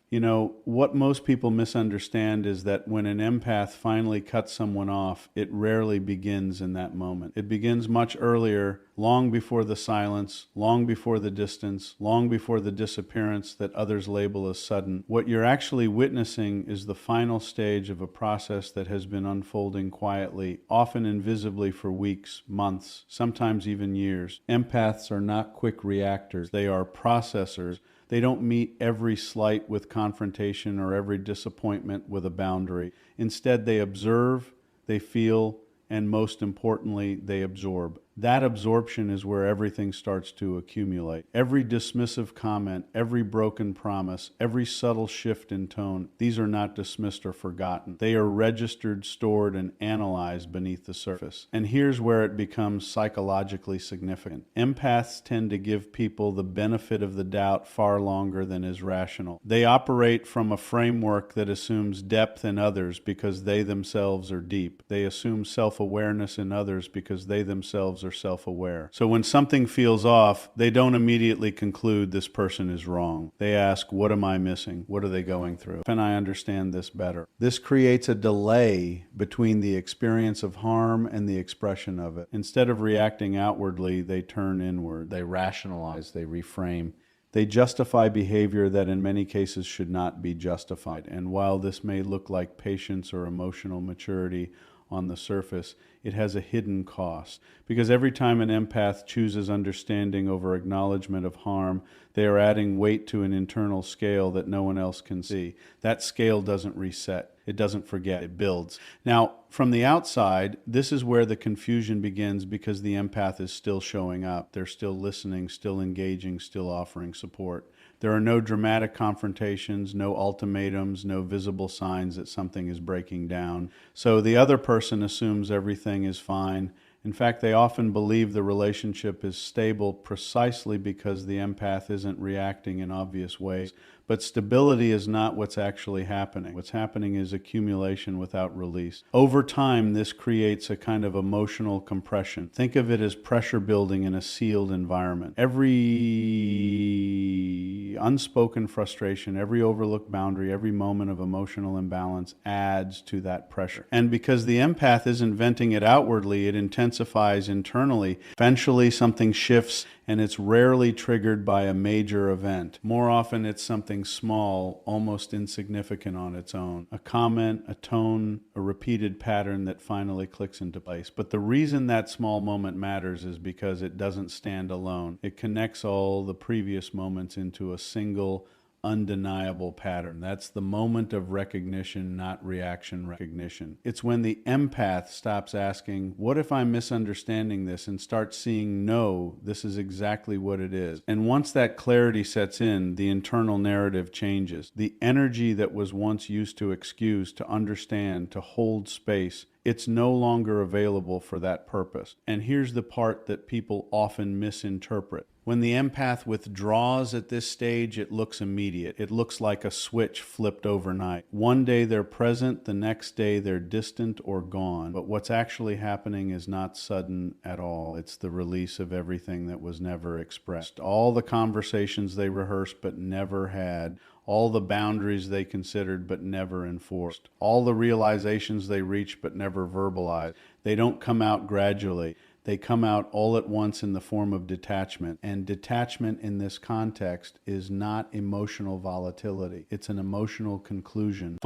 You know, what most people misunderstand is that when an empath finally cuts someone off, it rarely begins in that moment. It begins much earlier, long before the silence, long before the distance, long before the disappearance that others label as sudden. What you're actually witnessing is the final stage of a process that has been unfolding quietly, often invisibly for weeks, months, sometimes even years. Empaths are not quick reactors. They are processors. They don't meet every slight with confrontation or every disappointment with a boundary. Instead, they observe, they feel, and most importantly, they absorb. That absorption is where everything starts to accumulate. Every dismissive comment, every broken promise, every subtle shift in tone, these are not dismissed or forgotten. They are registered, stored, and analyzed beneath the surface. And here's where it becomes psychologically significant. Empaths tend to give people the benefit of the doubt far longer than is rational. They operate from a framework that assumes depth in others because they themselves are deep. They assume self-awareness in others because they themselves are self-aware. So when something feels off, they don't immediately conclude this person is wrong. They ask, what am I missing? What are they going through? Can I understand this better? This creates a delay between the experience of harm and the expression of it. Instead of reacting outwardly, they turn inward. They rationalize, they reframe. They justify behavior that in many cases should not be justified. And while this may look like patience or emotional maturity on the surface, it has a hidden cost. Because every time an empath chooses understanding over acknowledgement of harm, they are adding weight to an internal scale that no one else can see. That scale doesn't reset. It doesn't forget. It builds. Now, from the outside, this is where the confusion begins because the empath is still showing up. They're still listening, still engaging, still offering support. There are no dramatic confrontations, no ultimatums, no visible signs that something is breaking down. So the other person assumes everything is fine. In fact, they often believe the relationship is stable precisely because the empath isn't reacting in obvious ways. But stability is not what's actually happening. What's happening is accumulation without release. Over time, this creates a kind of emotional compression. Think of it as pressure building in a sealed environment. Every unspoken frustration, every overlooked boundary, every moment of emotional imbalance adds to that pressure. And because the empath isn't venting it outwardly, it intensifies internally. Eventually, something shifts, and it's rarely triggered by a major event. More often, it's something small, almost insignificant on its own. A comment, a tone, a repeated pattern that finally clicks into place. But the reason that small moment matters is because it doesn't stand alone. It connects all the previous moments into a single, undeniable pattern. That's the moment of recognition, not reaction recognition. It's when the empath stops asking, what if I'm misunderstanding this, and starts seeing, no, this is exactly what it is. And once that clarity sets in, the internal narrative changes. The energy that was once used to excuse, to understand, to hold space, it's no longer available for that purpose. And here's the part that people often misinterpret. When the empath withdraws at this stage, it looks immediate. It looks like a switch flipped overnight. One day they're present, the next day they're distant or gone. But what's actually happening is not sudden at all. It's the release of everything that was never expressed. All the conversations they rehearsed but never had. All the boundaries they considered but never enforced. All the realizations they reached but never verbalized. They don't come out gradually. They come out all at once in the form of detachment. And detachment in this context is not emotional volatility. It's an emotional conclusion.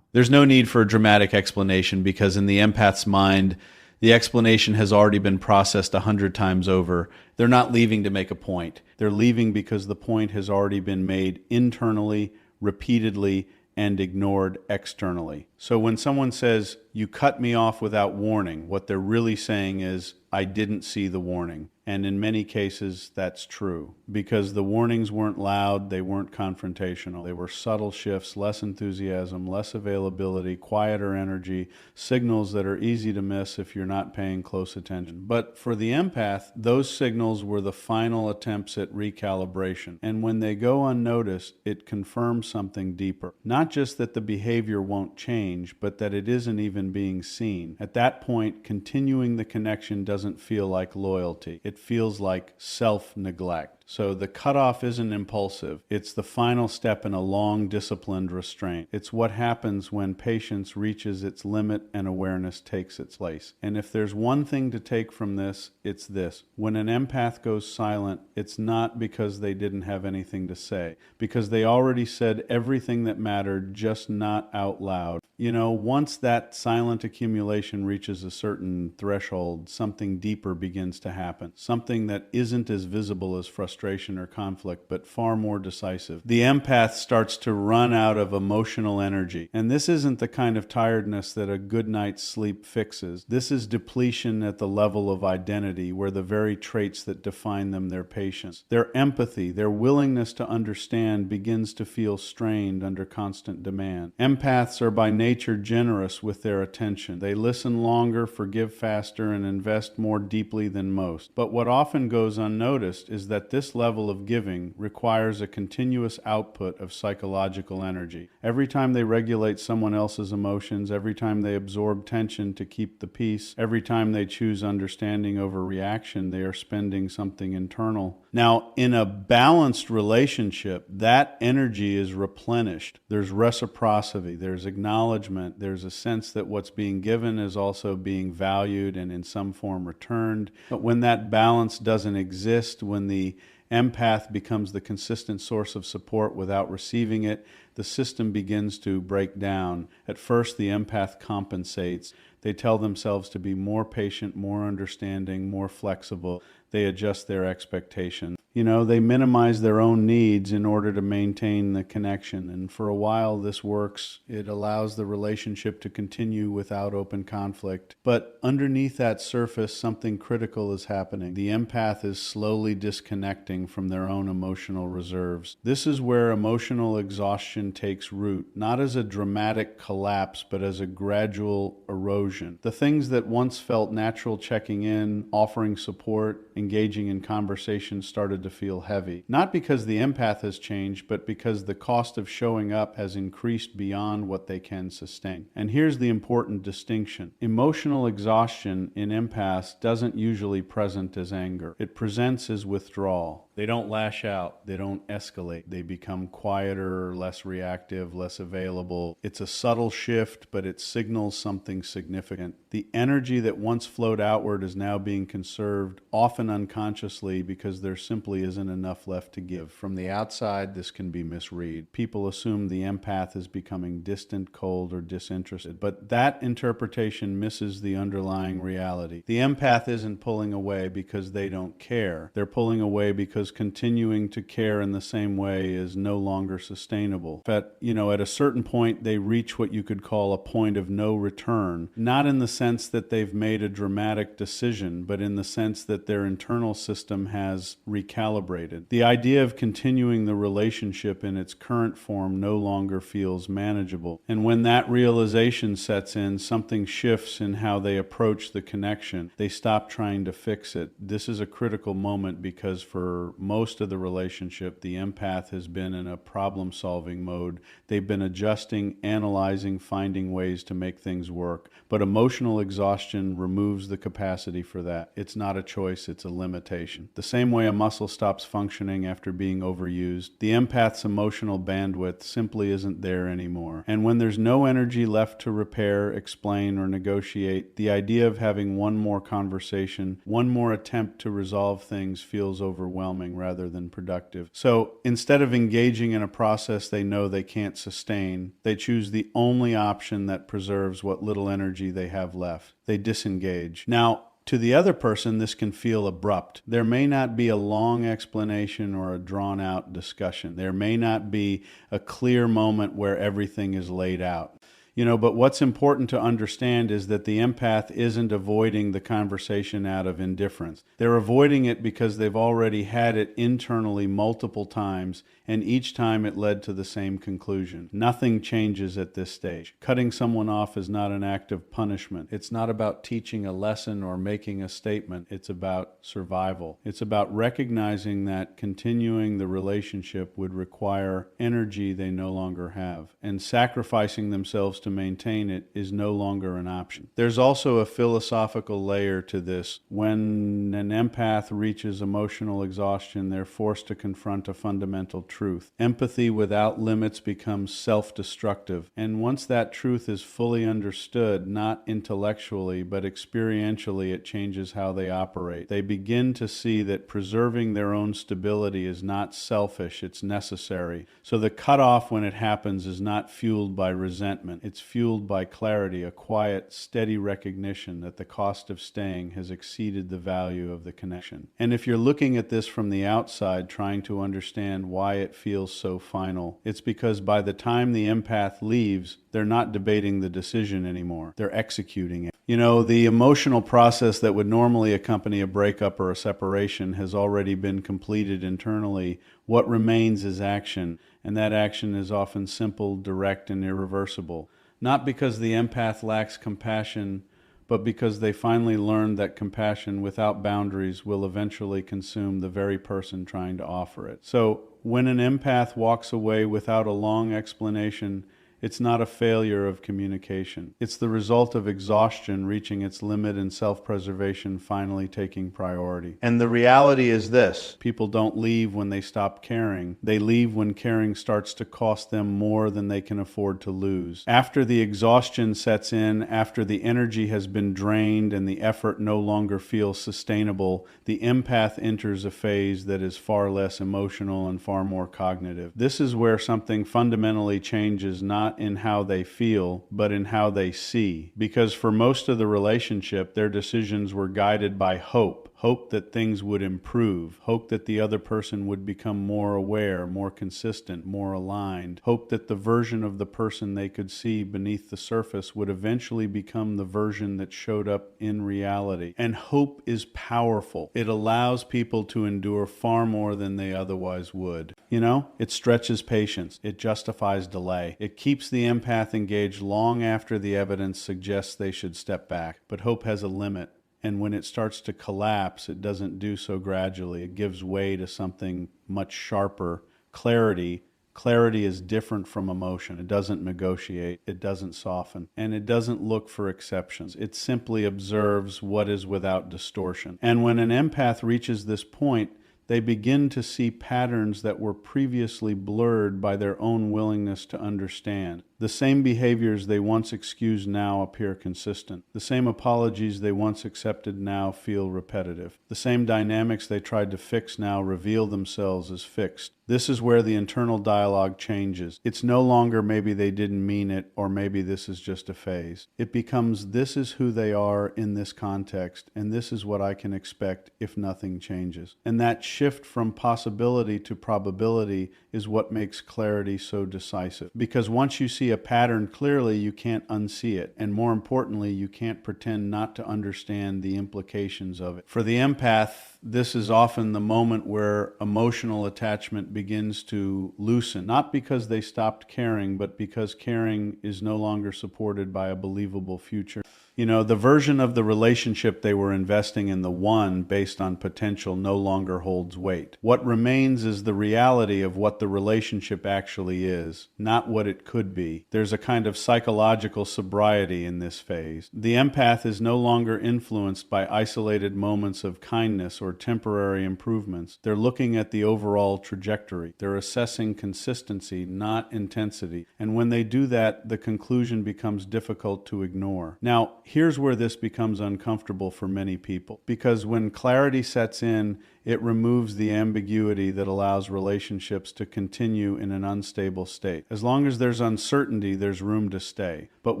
There's no need for a dramatic explanation because in the empath's mind, the explanation has already been processed 100 times over. They're not leaving to make a point. They're leaving because the point has already been made internally, repeatedly, and ignored externally. So when someone says, you cut me off without warning, what they're really saying is, I didn't see the warning. And in many cases, that's true. Because the warnings weren't loud, they weren't confrontational. They were subtle shifts, less enthusiasm, less availability, quieter energy, signals that are easy to miss if you're not paying close attention. But for the empath, those signals were the final attempts at recalibration. And when they go unnoticed, it confirms something deeper. Not just that the behavior won't change, but that it isn't even being seen. At that point, continuing the connection doesn't feel like loyalty. It it feels like self-neglect. So the cutoff isn't impulsive. It's the final step in a long, disciplined restraint. It's what happens when patience reaches its limit and awareness takes its place. And if there's one thing to take from this, it's this. When an empath goes silent, it's not because they didn't have anything to say, because they already said everything that mattered, just not out loud. You know, once that silent accumulation reaches a certain threshold, something deeper begins to happen. Something that isn't as visible as frustration or conflict, but far more decisive. The empath starts to run out of emotional energy. And this isn't the kind of tiredness that a good night's sleep fixes. This is depletion at the level of identity, where the very traits that define them, their patience, their empathy, their willingness to understand, begins to feel strained under constant demand. Empaths are by nature generous with their attention. They listen longer, forgive faster, and invest more deeply than most. But what often goes unnoticed is that this level of giving requires a continuous output of psychological energy. Every time they regulate someone else's emotions, every time they absorb tension to keep the peace, every time they choose understanding over reaction, they are spending something internal. Now, in a balanced relationship, that energy is replenished. There's reciprocity, there's acknowledgement, there's a sense that what's being given is also being valued and in some form returned. But when that balance doesn't exist, when the empath becomes the consistent source of support without receiving it, the system begins to break down. At first, the empath compensates. They tell themselves to be more patient, more understanding, more flexible. They adjust their expectations. You know, they minimize their own needs in order to maintain the connection. And for a while, this works. It allows the relationship to continue without open conflict. But underneath that surface, something critical is happening. The empath is slowly disconnecting from their own emotional reserves. This is where emotional exhaustion takes root, not as a dramatic collapse, but as a gradual erosion. The things that once felt natural, checking in, offering support, engaging in conversation, started to feel heavy. Not because the empath has changed, but because the cost of showing up has increased beyond what they can sustain. And here's the important distinction. Emotional exhaustion in empaths doesn't usually present as anger. It presents as withdrawal. They don't lash out. They don't escalate. They become quieter, less reactive, less available. It's a subtle shift, but it signals something significant. The energy that once flowed outward is now being conserved, often unconsciously, because there simply isn't enough left to give. From the outside, this can be misread. People assume the empath is becoming distant, cold, or disinterested, but that interpretation misses the underlying reality. The empath isn't pulling away because they don't care. They're pulling away because continuing to care in the same way is no longer sustainable. But, at a certain point, they reach what you could call a point of no return, not in the sense that they've made a dramatic decision, but in the sense that their internal system has recalibrated. The idea of continuing the relationship in its current form no longer feels manageable. And when that realization sets in, something shifts in how they approach the connection. They stop trying to fix it. This is a critical moment because for most of the relationship, the empath has been in a problem-solving mode. They've been adjusting, analyzing, finding ways to make things work. But emotional exhaustion removes the capacity for that. It's not a choice, it's a limitation. The same way a muscle stops functioning after being overused, the empath's emotional bandwidth simply isn't there anymore. And when there's no energy left to repair, explain, or negotiate, the idea of having one more conversation, one more attempt to resolve things feels overwhelming rather than productive. So instead of engaging in a process they know they can't sustain, they choose the only option that preserves what little energy they have left. They disengage. Now, to the other person, this can feel abrupt. There may not be a long explanation or a drawn-out discussion. There may not be a clear moment where everything is laid out. But what's important to understand is that the empath isn't avoiding the conversation out of indifference. They're avoiding it because they've already had it internally multiple times, and each time it led to the same conclusion. Nothing changes at this stage. Cutting someone off is not an act of punishment. It's not about teaching a lesson or making a statement. It's about survival. It's about recognizing that continuing the relationship would require energy they no longer have, and sacrificing themselves to to maintain it is no longer an option. There's also a philosophical layer to this. When an empath reaches emotional exhaustion, they're forced to confront a fundamental truth. Empathy without limits becomes self-destructive. And once that truth is fully understood, not intellectually, but experientially, it changes how they operate. They begin to see that preserving their own stability is not selfish, it's necessary. So the cutoff when it happens is not fueled by resentment. It's fueled by clarity, a quiet, steady recognition that the cost of staying has exceeded the value of the connection. And if you're looking at this from the outside, trying to understand why it feels so final, it's because by the time the empath leaves, they're not debating the decision anymore. They're executing it. You know, the emotional process that would normally accompany a breakup or a separation has already been completed internally. What remains is action, and that action is often simple, direct, and irreversible. Not because the empath lacks compassion, but because they finally learned that compassion without boundaries will eventually consume the very person trying to offer it. So when an empath walks away without a long explanation, it's not a failure of communication. It's the result of exhaustion reaching its limit and self-preservation finally taking priority. And the reality is this: people don't leave when they stop caring. They leave when caring starts to cost them more than they can afford to lose. After the exhaustion sets in, after the energy has been drained and the effort no longer feels sustainable, the empath enters a phase that is far less emotional and far more cognitive. This is where something fundamentally changes, not in how they feel, but in how they see. Because for most of the relationship, their decisions were guided by hope. Hope that things would improve. Hope that the other person would become more aware, more consistent, more aligned. Hope that the version of the person they could see beneath the surface would eventually become the version that showed up in reality. And hope is powerful. It allows people to endure far more than they otherwise would. You know, it stretches patience. It justifies delay. It keeps the empath engaged long after the evidence suggests they should step back. But hope has a limit. And when it starts to collapse, it doesn't do so gradually. It gives way to something much sharper. Clarity. Clarity is different from emotion. It doesn't negotiate. It doesn't soften. And it doesn't look for exceptions. It simply observes what is without distortion. And when an empath reaches this point, they begin to see patterns that were previously blurred by their own willingness to understand. The same behaviors they once excused now appear consistent. The same apologies they once accepted now feel repetitive. The same dynamics they tried to fix now reveal themselves as fixed. This is where the internal dialogue changes. It's no longer maybe they didn't mean it, or maybe this is just a phase. It becomes this is who they are in this context, and this is what I can expect if nothing changes. And that shift from possibility to probability is what makes clarity so decisive. Because once you see a pattern clearly, you can't unsee it. And more importantly, you can't pretend not to understand the implications of it. For the empath, this is often the moment where emotional attachment begins to loosen, not because they stopped caring, but because caring is no longer supported by a believable future. You know, the version of the relationship they were investing in, the one based on potential, no longer holds weight. What remains is the reality of what the relationship actually is, not what it could be. There's a kind of psychological sobriety in this phase. The empath is no longer influenced by isolated moments of kindness or temporary improvements. They're looking at the overall trajectory. They're assessing consistency, not intensity. And when they do that, the conclusion becomes difficult to ignore. Now, here's where this becomes uncomfortable for many people, because when clarity sets in, it removes the ambiguity that allows relationships to continue in an unstable state. As long as there's uncertainty, there's room to stay. But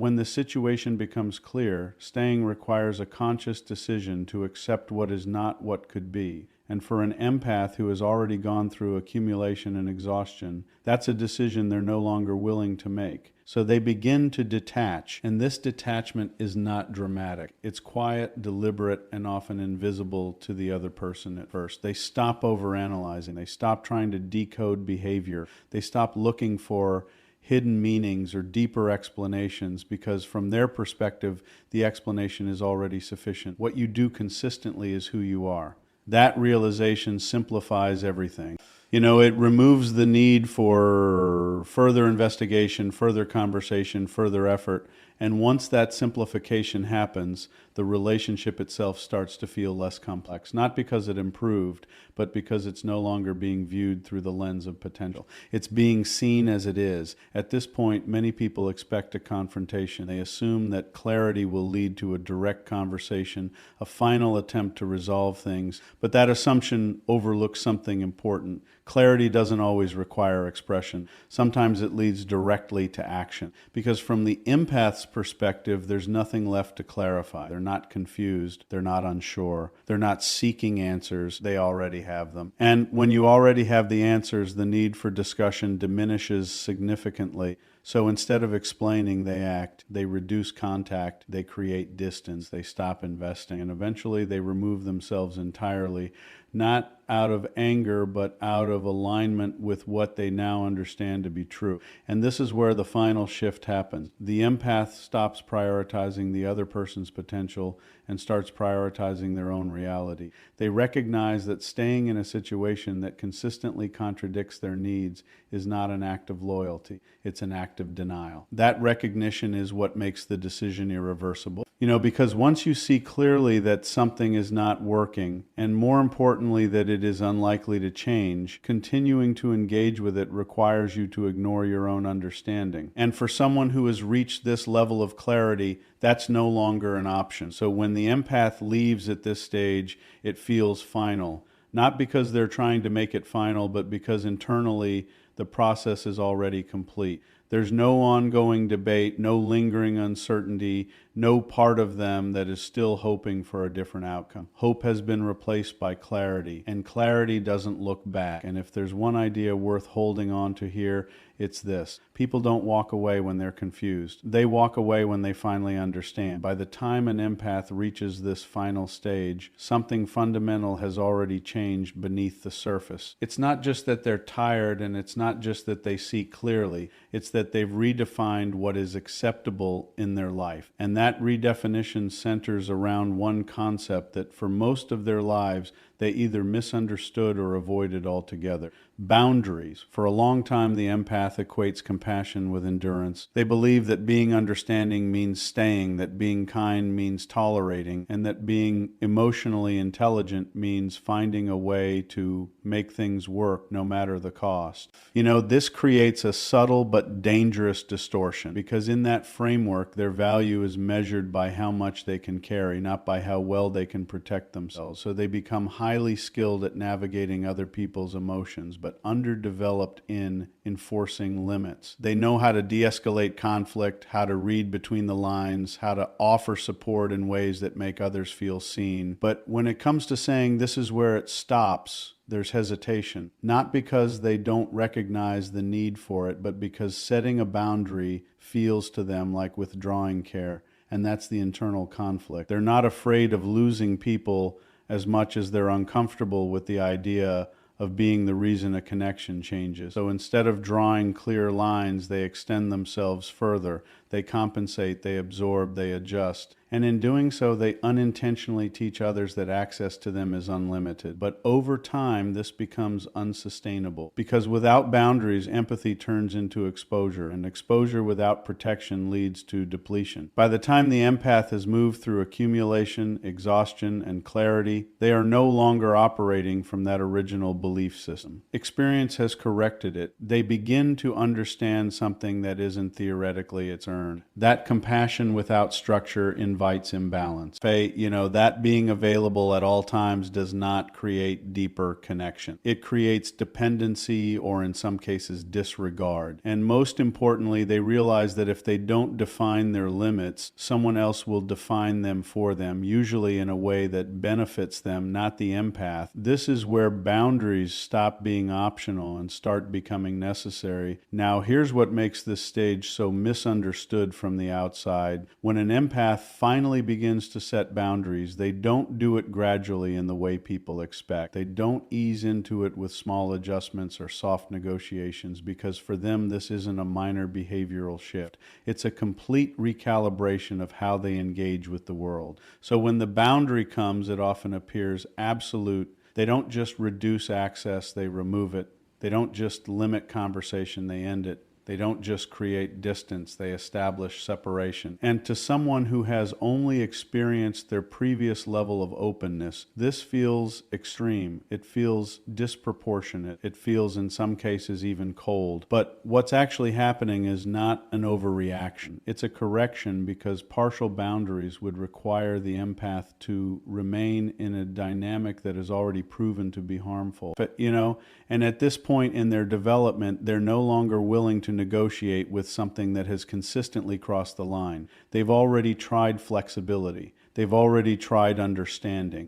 when the situation becomes clear, staying requires a conscious decision to accept what is not what could be. And for an empath who has already gone through accumulation and exhaustion, that's a decision they're no longer willing to make. So they begin to detach, and this detachment is not dramatic. It's quiet, deliberate, and often invisible to the other person at first. They stop overanalyzing. They stop trying to decode behavior. They stop looking for hidden meanings or deeper explanations, because from their perspective, the explanation is already sufficient. What you do consistently is who you are. That realization simplifies everything. It removes the need for further investigation, further conversation, further effort. And once that simplification happens, the relationship itself starts to feel less complex. Not because it improved, but because it's no longer being viewed through the lens of potential. It's being seen as it is. At this point, many people expect a confrontation. They assume that clarity will lead to a direct conversation, a final attempt to resolve things. But that assumption overlooks something important. Clarity doesn't always require expression. Sometimes it leads directly to action. Because from the empath's perspective, there's nothing left to clarify. They're not confused. They're not unsure. They're not seeking answers. They already have them. And when you already have the answers, the need for discussion diminishes significantly. So instead of explaining, they act, they reduce contact, they create distance, they stop investing, and eventually they remove themselves entirely, not out of anger, but out of alignment with what they now understand to be true. And this is where the final shift happens. The empath stops prioritizing the other person's potential and starts prioritizing their own reality. They recognize that staying in a situation that consistently contradicts their needs is not an act of loyalty, it's an act of denial. That recognition is what makes the decision irreversible. Because once you see clearly that something is not working, and more importantly that it is unlikely to change, continuing to engage with it requires you to ignore your own understanding. And for someone who has reached this level of clarity, that's no longer an option. So when the empath leaves at this stage, it feels final. Not because they're trying to make it final, but because internally the process is already complete. There's no ongoing debate, no lingering uncertainty, no part of them that is still hoping for a different outcome. Hope has been replaced by clarity, and clarity doesn't look back. And if there's one idea worth holding on to here, it's this. People don't walk away when they're confused. They walk away when they finally understand. By the time an empath reaches this final stage, something fundamental has already changed beneath the surface. It's not just that they're tired, and it's not just that they see clearly. It's that they've redefined what is acceptable in their life. And that redefinition centers around one concept that for most of their lives, they either misunderstood or avoided altogether. Boundaries. For a long time, the empath equates compassion with endurance. They believe that being understanding means staying, that being kind means tolerating, and that being emotionally intelligent means finding a way to make things work no matter the cost. This creates a subtle but dangerous distortion, because in that framework, their value is measured by how much they can carry, not by how well they can protect themselves. So they become highly skilled at navigating other people's emotions, but underdeveloped in enforcing limits. They know how to de-escalate conflict, how to read between the lines, how to offer support in ways that make others feel seen. But when it comes to saying this is where it stops, there's hesitation, not because they don't recognize the need for it, but because setting a boundary feels to them like withdrawing care, and that's the internal conflict. They're not afraid of losing people as much as they're uncomfortable with the idea of being the reason a connection changes. So instead of drawing clear lines, they extend themselves further. They compensate, they absorb, they adjust. And in doing so, they unintentionally teach others that access to them is unlimited. But over time, this becomes unsustainable, because without boundaries, empathy turns into exposure, and exposure without protection leads to depletion. By the time the empath has moved through accumulation, exhaustion, and clarity, they are no longer operating from that original belief system. Experience has corrected it. They begin to understand something that isn't theoretically its earned. That compassion without structure invites imbalance. That being available at all times does not create deeper connection. It creates dependency, or in some cases disregard. And most importantly, they realize that if they don't define their limits, someone else will define them for them, usually in a way that benefits them, not the empath. This is where boundaries stop being optional and start becoming necessary. Now, here's what makes this stage so misunderstood from the outside. When an empath finally begins to set boundaries, they don't do it gradually in the way people expect. They don't ease into it with small adjustments or soft negotiations, because for them this isn't a minor behavioral shift. It's a complete recalibration of how they engage with the world. So when the boundary comes, it often appears absolute. They don't just reduce access, they remove it. They don't just limit conversation, they end it. They don't just create distance, they establish separation. And to someone who has only experienced their previous level of openness, this feels extreme. It feels disproportionate. It feels, in some cases, even cold. But what's actually happening is not an overreaction. It's a correction, because partial boundaries would require the empath to remain in a dynamic that is already proven to be harmful. But, and at this point in their development, they're no longer willing to negotiate with something that has consistently crossed the line. They've already tried flexibility. They've already tried understanding.